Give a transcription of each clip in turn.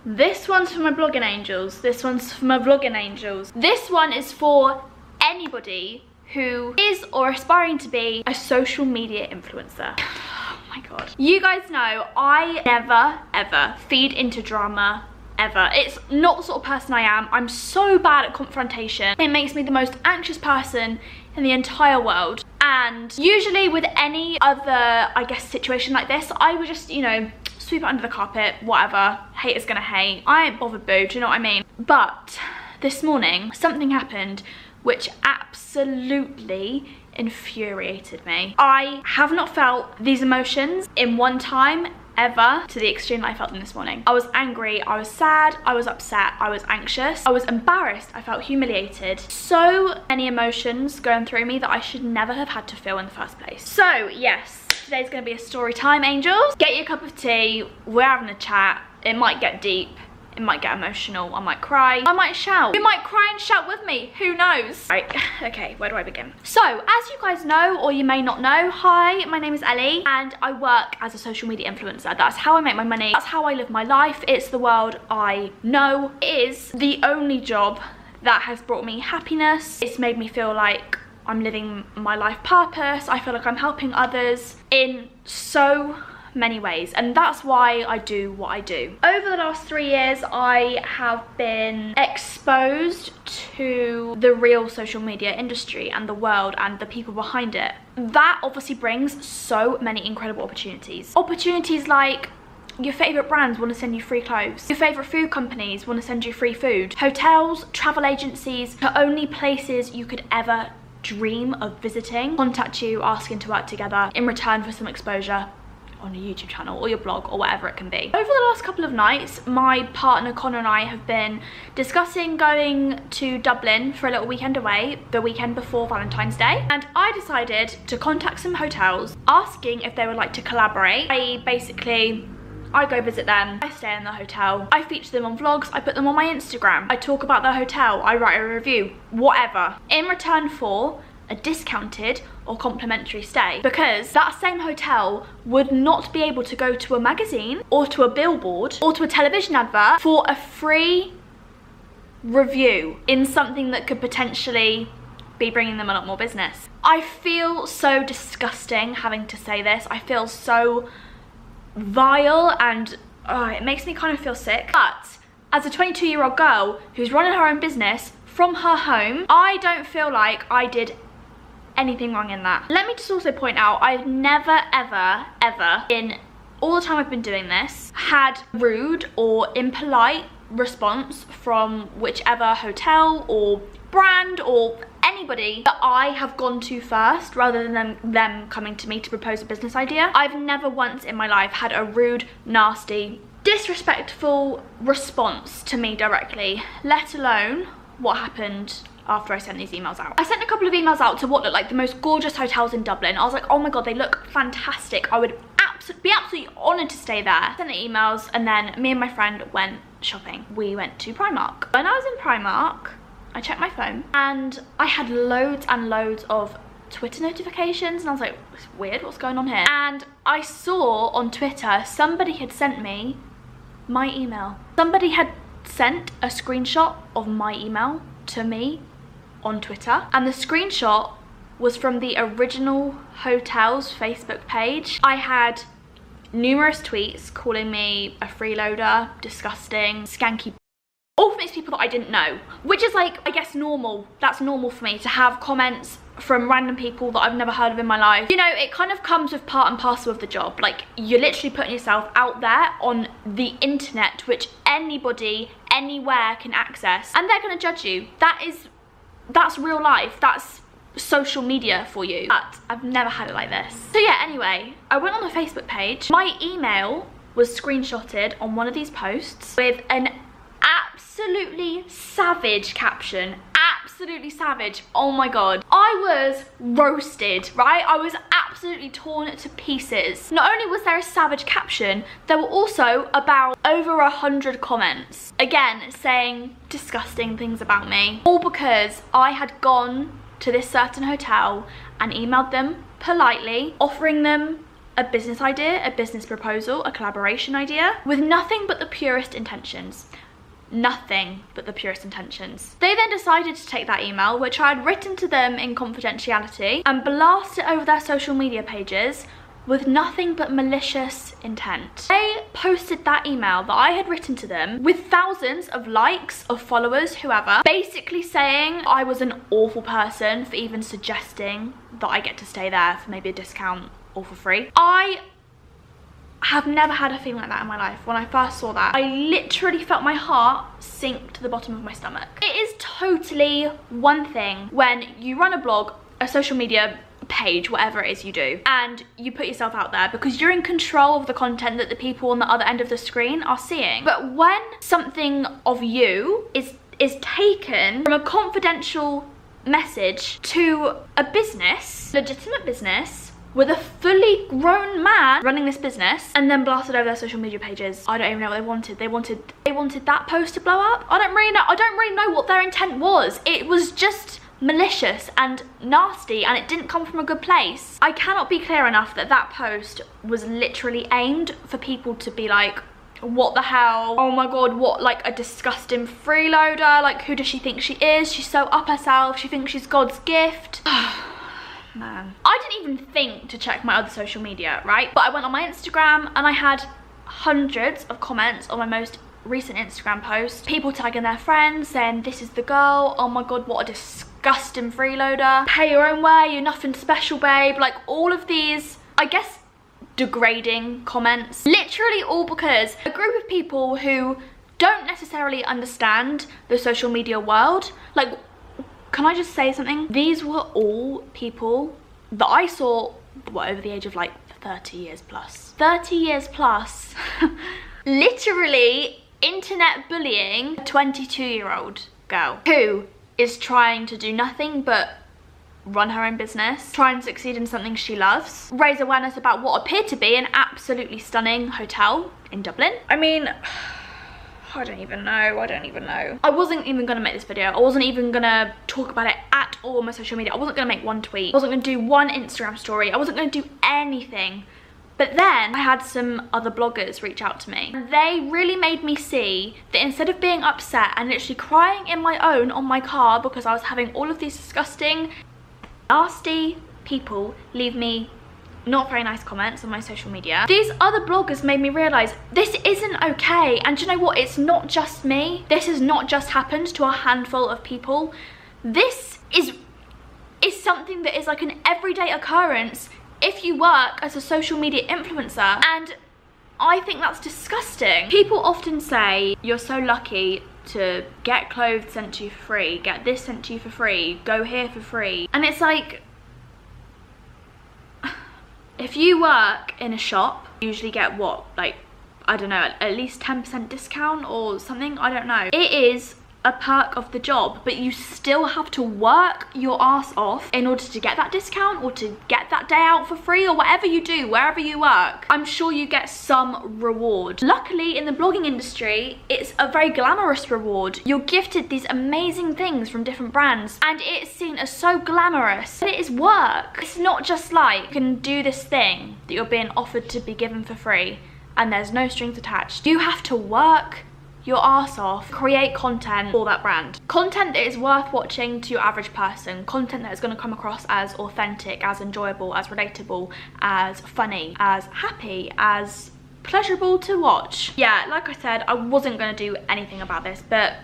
This one's for my blogging angels. This one's for my vlogging angels. This one is for anybody who is or aspiring to be a social media influencer. Oh my god. You guys know I never ever feed into drama. Ever. It's not the sort of person I am. I'm so bad at confrontation. It makes me the most anxious person in the entire world. And usually with any other, I guess, situation like this, I would just, you know, sweep it under the carpet, whatever. Haters gonna hate. I ain't bothered, boo, do you know what I mean? But this morning, something happened which absolutely infuriated me. I have not felt these emotions in one time ever to the extreme that I felt them this morning. I was angry, I was sad, I was upset, I was anxious, I was embarrassed, I felt humiliated. So many emotions going through me that I should never have had to feel in the first place. So yes, today's gonna be a story time, angels. Get your cup of tea, we're having a chat. It might get deep, it might get emotional, I might cry, I might shout. You might cry and shout with me, who knows? Right, okay, where do I begin? So, as you guys know, or you may not know, hi, my name is Ellie, and I work as a social media influencer. That's how I make my money, that's how I live my life, it's the world I know. It is the only job that has brought me happiness. It's made me feel like I'm living my life purpose. I feel like I'm helping others in so many ways, and that's why I do what I do. Over the last 3 years, I have been exposed to the real social media industry and the world and the people behind it. That obviously brings so many incredible opportunities. Opportunities like your favourite brands want to send you free clothes. Your favourite food companies want to send you free food. Hotels, travel agencies, the only places you could ever dream of visiting contact you asking to work together in return for some exposure on a YouTube channel or your blog or whatever it can be. Over the last couple of nights, my partner Connor and I have been discussing going to Dublin for a little weekend away, the weekend before Valentine's Day, and I decided to contact some hotels asking if they would like to collaborate. I go visit them, I stay in the hotel, I feature them on vlogs, I put them on my Instagram, I talk about the hotel, I write a review, whatever, in return for a discounted or complimentary stay, because that same hotel would not be able to go to a magazine or to a billboard or to a television advert for a free review in something that could potentially be bringing them a lot more business. I feel so disgusting having to say this. I feel so vile, and it makes me kind of feel sick. But as a 22-year-old girl who's running her own business from her home, I don't feel like I did anything wrong in that. Let me just also point out, I've never ever in all the time I've been doing this had rude or impolite response from whichever hotel or brand or anybody that I have gone to first rather than them coming to me to propose a business idea. I've never once in my life had a rude, nasty, disrespectful response to me directly, let alone what happened after I sent these emails out. I sent a couple of emails out to what looked like the most gorgeous hotels in Dublin. I was like, oh my god, they look fantastic. I would be absolutely honoured to stay there. I sent the emails, and then me and my friend went shopping. We went to Primark. When I was in Primark, I checked my phone and I had loads and loads of Twitter notifications, and I was like, it's weird, what's going on here? And I saw on Twitter somebody had sent me my email. Somebody had sent a screenshot of my email to me on Twitter, and the screenshot was from the original hotel's Facebook page. I had numerous tweets calling me a freeloader, disgusting, skanky, all from these people that I didn't know, which is like, I guess, normal. That's normal for me to have comments from random people that I've never heard of in my life. You know, it kind of comes with part and parcel of the job. Like, you're literally putting yourself out there on the internet, which anybody, anywhere can access, and they're gonna judge you. That's real life, that's social media for you. But I've never had it like this. So yeah, anyway, I went on the Facebook page. My email was screenshotted on one of these posts with an absolutely savage caption. Absolutely savage. Oh my god. I was roasted, right? I was absolutely torn to pieces. Not only was there a savage caption, there were also about over 100 comments, again saying disgusting things about me, all because I had gone to this certain hotel and emailed them politely, offering them a business idea, a business proposal, a collaboration idea, with nothing but the purest intentions. Nothing but the purest intentions. They then decided to take that email, which I had written to them in confidentiality, and blast it over their social media pages with nothing but malicious intent. They posted that email that I had written to them with thousands of likes, of followers, whoever, basically saying I was an awful person for even suggesting that I get to stay there for maybe a discount or for free. I have never had a feeling like that in my life. When I first saw that, I literally felt my heart sink to the bottom of my stomach. It is totally one thing when you run a blog, a social media page, whatever it is you do, and you put yourself out there because you're in control of the content that the people on the other end of the screen are seeing. But when something of you is taken from a confidential message to a business, legitimate business, with a fully grown man running this business, and then blasted over their social media pages, I don't even know what they wanted. They wanted that post to blow up. I don't really know what their intent was. It was just malicious and nasty, and it didn't come from a good place. I cannot be clear enough that that post was literally aimed for people to be like, what the hell? Oh my god, what, like a disgusting freeloader? Like, who does she think she is? She's so up herself. She thinks she's God's gift. Man. I didn't even think to check my other social media, right? But I went on my Instagram and I had hundreds of comments on my most recent Instagram post. People tagging their friends saying, this is the girl. Oh my god, what a disgusting freeloader. Pay your own way, you're nothing special, babe. Like, all of these, I guess, degrading comments. Literally all because a group of people who don't necessarily understand the social media world, like, can I just say something? These were all people that I saw, what, over the age of like 30 years plus. 30 years plus. Literally internet bullying a 22-year-old girl who is trying to do nothing but run her own business, try and succeed in something she loves, raise awareness about what appeared to be an absolutely stunning hotel in Dublin. I mean, I don't even know. I wasn't even gonna make this video. I wasn't even gonna talk about it at all on my social media. I wasn't gonna make one tweet. I wasn't gonna do one Instagram story. I wasn't gonna do anything. But then I had some other bloggers reach out to me. They really made me see that instead of being upset and literally crying in my own on my car because I was having all of these disgusting, nasty people leave me not very nice comments on my social media, these other bloggers made me realise this isn't okay. And do you know what? It's not just me. This has not just happened to a handful of people. This is something that is like an everyday occurrence if you work as a social media influencer, and I think that's disgusting. People often say, you're so lucky to get clothes sent to you for free, get this sent to you for free, go here for free. And it's like, if you work in a shop, you usually get what, like, I don't know, at least 10% discount or something, I don't know. It is a perk of the job, but you still have to work your ass off in order to get that discount or to get that day out for free, or whatever you do, wherever you work. I'm sure you get some reward. Luckily, in the blogging industry, it's a very glamorous reward. You're gifted these amazing things from different brands, and it's seen as so glamorous. But it is work. It's not just like you can do this thing that you're being offered to be given for free and there's no strings attached. You have to work your ass off, create content for that brand. Content that is worth watching to your average person. Content that is going to come across as authentic, as enjoyable, as relatable, as funny, as happy, as pleasurable to watch. Yeah, like I said, I wasn't going to do anything about this, but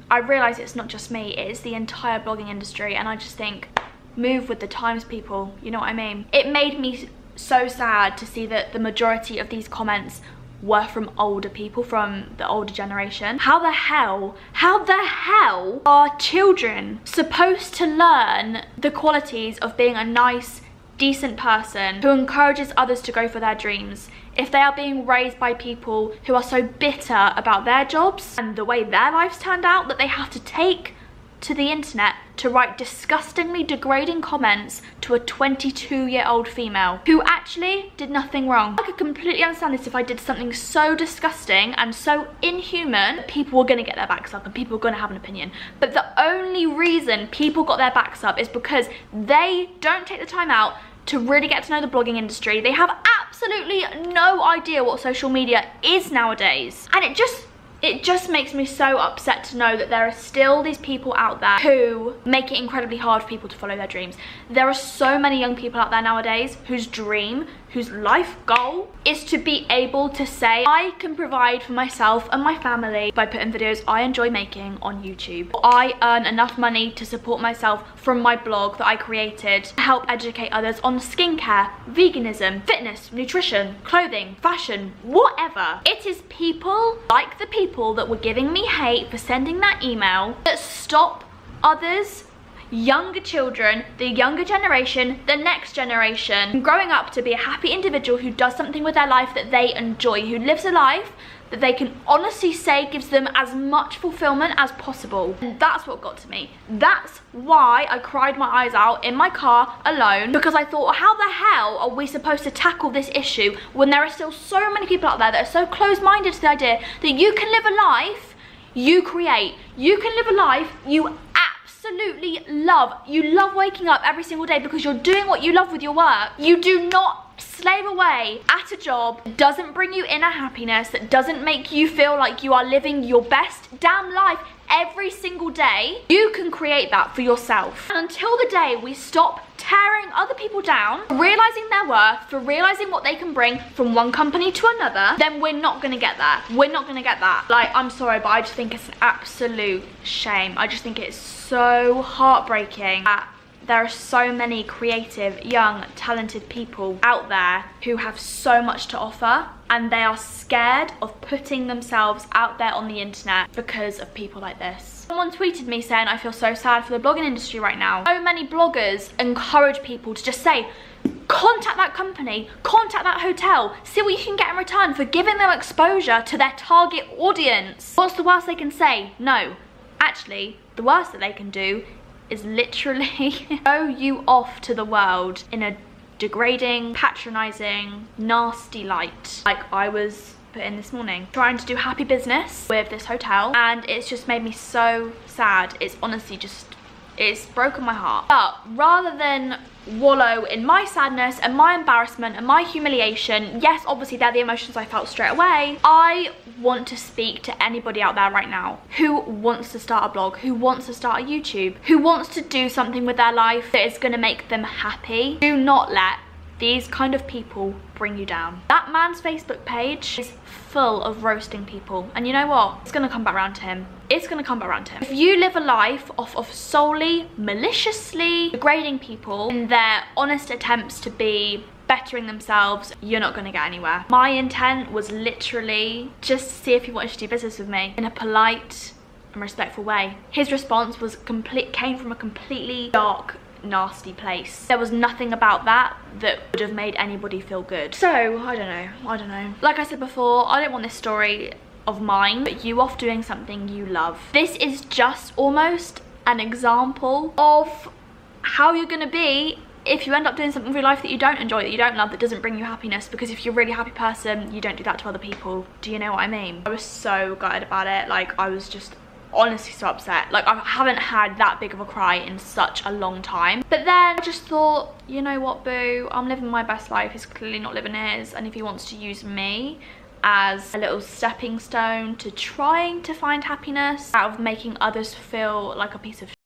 I realise it's not just me, it is the entire blogging industry, and I just think, move with the times, people, you know what I mean? It made me so sad to see that the majority of these comments were from older people, from the older generation. How the hell are children supposed to learn the qualities of being a nice, decent person who encourages others to go for their dreams if they are being raised by people who are so bitter about their jobs and the way their lives turned out that they have to take to the internet to write disgustingly degrading comments to a 22-year-old female who actually did nothing wrong? I could completely understand this if I did something so disgusting and so inhuman that people were going to get their backs up and people were going to have an opinion. But the only reason people got their backs up is because they don't take the time out to really get to know the blogging industry. They have absolutely no idea what social media is nowadays. And it just makes me so upset to know that there are still these people out there who make it incredibly hard for people to follow their dreams. There are so many young people out there nowadays whose dream, whose life goal is to be able to say, I can provide for myself and my family by putting videos I enjoy making on YouTube. I earn enough money to support myself from my blog that I created to help educate others on skincare, veganism, fitness, nutrition, clothing, fashion, whatever. It is people like the people that were giving me hate for sending that email that stop others, younger children, the younger generation, the next generation, growing up to be a happy individual who does something with their life that they enjoy, who lives a life that they can honestly say gives them as much fulfillment as possible. And that's what got to me. That's why I cried my eyes out in my car alone, because I thought, how the hell are we supposed to tackle this issue when there are still so many people out there that are so close-minded to the idea that you can live a life you create. You can live a life you absolutely love. You love waking up every single day because you're doing what you love with your work. You do not slave away at a job that doesn't bring you inner happiness, that doesn't make you feel like you are living your best damn life every single day. You can create that for yourself. And until the day we stop tearing other people down, realizing their worth, for realizing what they can bring from one company to another, then we're not gonna get there. We're not gonna get that. Like, I'm sorry, but I just think it's an absolute shame. I just think it's so heartbreaking that there are so many creative, young, talented people out there who have so much to offer, and they are scared of putting themselves out there on the internet because of people like this. Someone tweeted me saying, I feel so sad for the blogging industry right now. So many bloggers encourage people to just say, contact that company, contact that hotel, see what you can get in return for giving them exposure to their target audience. What's the worst they can say? No. Actually, the worst that they can do is literally show you off to the world in a degrading, patronizing, nasty light, like I was put in this morning, trying to do happy business with this hotel, and it's just made me so sad. It's honestly just, it's broken my heart. But rather than wallow in my sadness and my embarrassment and my humiliation, yes, obviously they're the emotions I felt straight away, I want to speak to anybody out there right now who wants to start a blog, who wants to start a YouTube, who wants to do something with their life that is going to make them happy. Do not let these kind of people bring you down. That man's Facebook page is full of roasting people, and you know what? It's gonna come back around to him. It's gonna come back around to him. If you live a life off of solely maliciously degrading people in their honest attempts to be bettering themselves, you're not gonna get anywhere. My intent was literally just to see if he wanted to do business with me in a polite and respectful way. His response was came from a completely dark, nasty place. There was nothing about that that would have made anybody feel good. So I don't know. Like I said before, I don't want this story of mine but you off doing something you love. This is just almost an example of how you're gonna be if you end up doing something with your life that you don't enjoy, that you don't love, that doesn't bring you happiness, because if you're a really happy person, you don't do that to other people. Do you know what I mean? I was so gutted about it. Like, I was just honestly so upset. Like, I haven't had that big of a cry in such a long time. But then I just thought, you know what, boo, I'm living my best life. He's clearly not living his, and if he wants to use me as a little stepping stone to trying to find happiness out of making others feel like a piece of shit,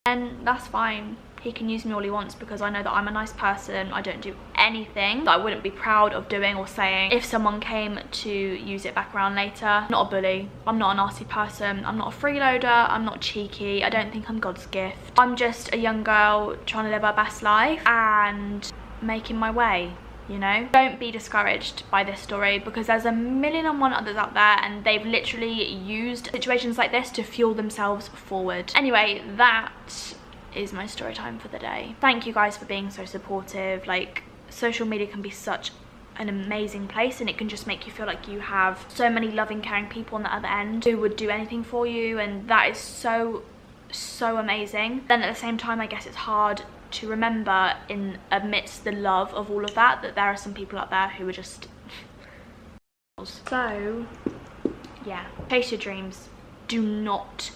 then that's fine. He can use me all he wants, because I know that I'm a nice person. I don't do anything that I wouldn't be proud of doing or saying if someone came to use it back around later. I'm not a bully. I'm not a nasty person. I'm not a freeloader. I'm not cheeky. I don't think I'm God's gift. I'm just a young girl trying to live her best life and making my way, you know? Don't be discouraged by this story, because there's a million and one others out there, and they've literally used situations like this to fuel themselves forward. Anyway, that is my story time for the day. Thank you guys for being so supportive. Like, social media can be such an amazing place, and it can just make you feel like you have so many loving, caring people on the other end who would do anything for you, and that is so amazing. Then at the same time, I guess it's hard to remember in amidst the love of all of that, that there are some people out there who are just so yeah. Chase your dreams. Do not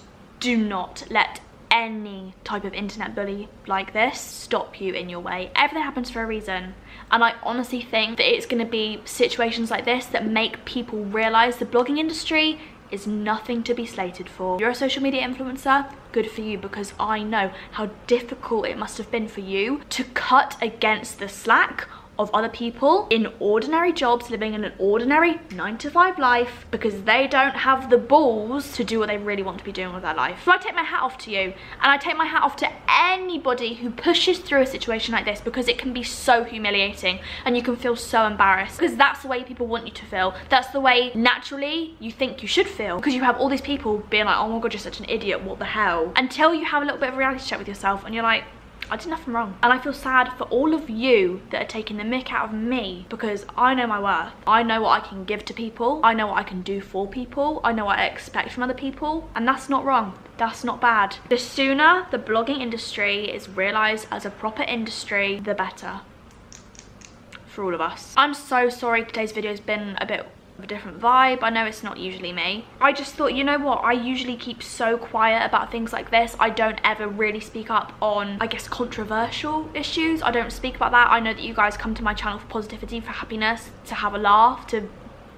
let any type of internet bully like this stop you in your way. Everything happens for a reason. And I honestly think that it's going to be situations like this that make people realise the blogging industry is nothing to be slated for. If you're a social media influencer, good for you, because I know how difficult it must have been for you to cut against the slack of other people in ordinary jobs living in an ordinary 9-to-5 life because they don't have the balls to do what they really want to be doing with their life. So I take my hat off to you, and I take my hat off to anybody who pushes through a situation like this, because it can be so humiliating and you can feel so embarrassed, because that's the way people want you to feel. That's the way naturally you think you should feel, because you have all these people being like, oh my god, you're such an idiot, what the hell, until you have a little bit of a reality check with yourself and you're like, I did nothing wrong. And I feel sad for all of you that are taking the mick out of me, because I know my worth. I know what I can give to people. I know what I can do for people. I know what I expect from other people. And that's not wrong. That's not bad. The sooner the blogging industry is realised as a proper industry, the better for all of us. I'm so sorry today's video has been a bit of a different vibe. I know it's not usually me. I just thought, you know what, I usually keep so quiet about things like this. I don't ever really speak up on, I guess, controversial issues. I don't speak about that. I know that you guys come to my channel for positivity, for happiness, to have a laugh, to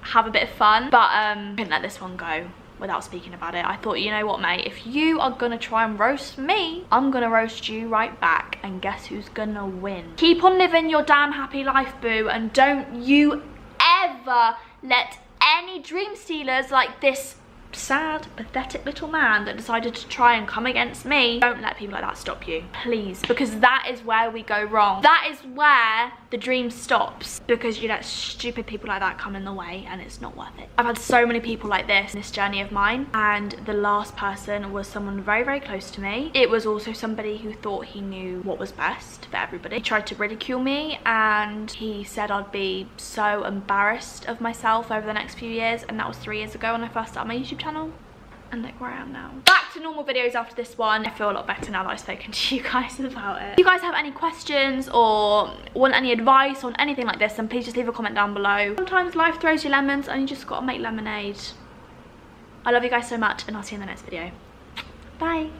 have a bit of fun, but I couldn't let this one go without speaking about it. I thought, you know what, mate, if you are gonna try and roast me, I'm gonna roast you right back, and guess who's gonna win? Keep on living your damn happy life, boo, and don't you ever let any dream stealers like this sad, pathetic little man that decided to try and come against me, don't let people like that stop you, please, because that is where we go wrong. That is where the dream stops, because you let stupid people like that come in the way, and it's not worth it. I've had so many people like this in this journey of mine, and the last person was someone very, very close to me. It was also somebody who thought he knew what was best for everybody. He tried to ridicule me, and he said I'd be so embarrassed of myself over the next few years, and that was 3 years ago when I first started my YouTube channel. And look where I am now. Back to normal videos after this one. I feel a lot better now that I've spoken to you guys about it. If you guys have any questions or want any advice on anything like this, then please just leave a comment down below. Sometimes life throws you lemons and you just gotta make lemonade. I love you guys so much, and I'll see you in the next video. Bye.